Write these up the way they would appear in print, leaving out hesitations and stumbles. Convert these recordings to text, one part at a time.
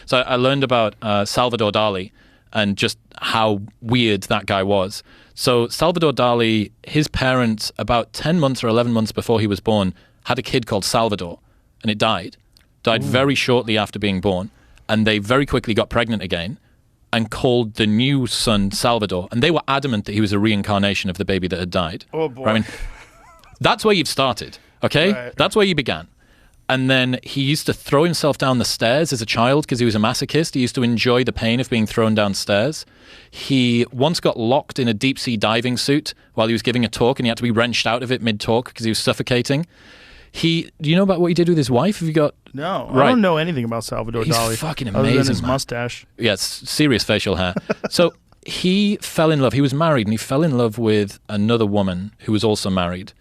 So I learned about Salvador Dali and just how weird that guy was. So Salvador Dali, his parents, about 10 months or 11 months before he was born, had a kid called Salvador, and it died. Died very shortly after being born. And they very quickly got pregnant again and called the new son Salvador. And they were adamant that he was a reincarnation of the baby that had died. Oh, boy. I mean, that's where you've started, okay? Right. That's where you began. And then he used to throw himself down the stairs as a child because he was a masochist. He used to enjoy the pain of being thrown downstairs. He once got locked in a deep-sea diving suit while he was giving a talk, and he had to be wrenched out of it mid-talk because he was suffocating. Do you know about what he did with his wife? Have you got... No, Right. I don't know anything about Salvador He's Dali. fucking Other amazing, than his man. mustache. Yes, serious facial hair. So he fell in love. He was married, and he fell in love with another woman who was also married.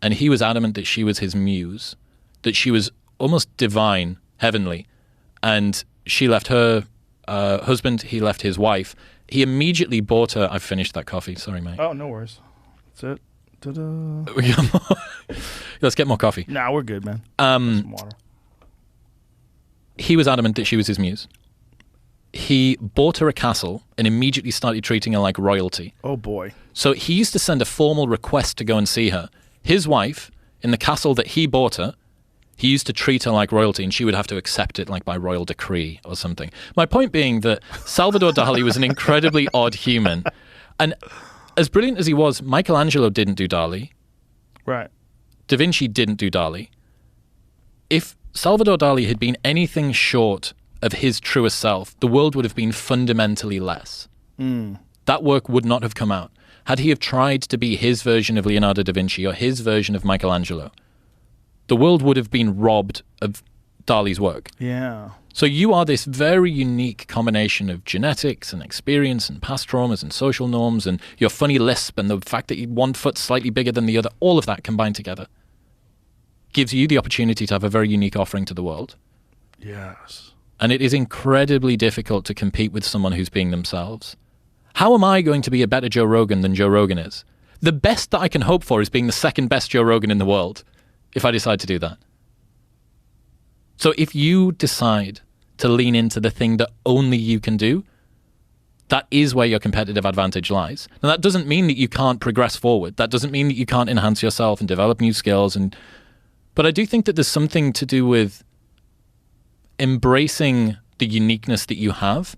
And he was adamant that she was his muse, that she was almost divine, heavenly. And she left her husband, he left his wife. He immediately bought her... I've finished that coffee. Sorry, mate. Oh, no worries. That's it. Ta-da. Let's get more coffee. Nah, we're good, man. Some water. He was adamant that she was his muse. He bought her a castle and immediately started treating her like royalty. Oh, boy. So he used to send a formal request to go and see her. His wife, in the castle that he bought her, he used to treat her like royalty, and she would have to accept it like by royal decree or something. My point being that Salvador Dali was an incredibly odd human. And as brilliant as he was, Michelangelo didn't do Dali. Right. Da Vinci didn't do Dali. If Salvador Dali had been anything short of his truest self, the world would have been fundamentally less. That work would not have come out. Had he have tried to be his version of Leonardo da Vinci or his version of Michelangelo, the world would have been robbed of Dali's work. Yeah. So you are this very unique combination of genetics and experience and past traumas and social norms and your funny lisp and the fact that you one foot's slightly bigger than the other, all of that combined together gives you the opportunity to have a very unique offering to the world. Yes. And it is incredibly difficult to compete with someone who's being themselves. How am I going to be a better Joe Rogan than Joe Rogan is? The best that I can hope for is being the second best Joe Rogan in the world, if I decide to do that. So if you decide to lean into the thing that only you can do, that is where your competitive advantage lies. And that doesn't mean that you can't progress forward. That doesn't mean that you can't enhance yourself and develop new skills. But I do think that there's something to do with embracing the uniqueness that you have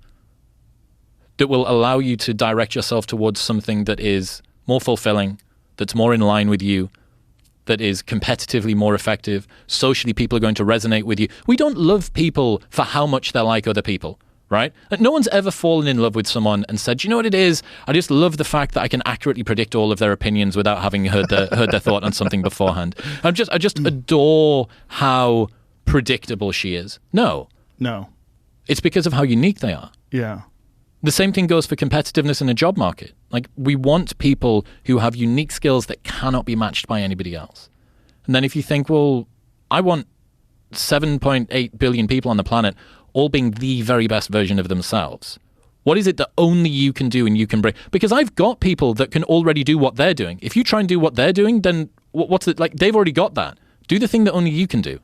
that will allow you to direct yourself towards something that is more fulfilling, that's more in line with you, that is competitively more effective. Socially, people are going to resonate with you. We don't love people for how much they're like other people, right? No one's ever fallen in love with someone and said, you know what it is? I just love the fact that I can accurately predict all of their opinions without having heard their thought on something beforehand. I just adore how predictable she is. No. It's because of how unique they are. Yeah. The same thing goes for competitiveness in a job market. Like, we want people who have unique skills that cannot be matched by anybody else. And then if you think, well, I want 7.8 billion people on the planet all being the very best version of themselves. What is it that only you can do and you can bring? Because I've got people that can already do what they're doing. If you try and do what they're doing, then what's it like? They've already got that. Do the thing that only you can do.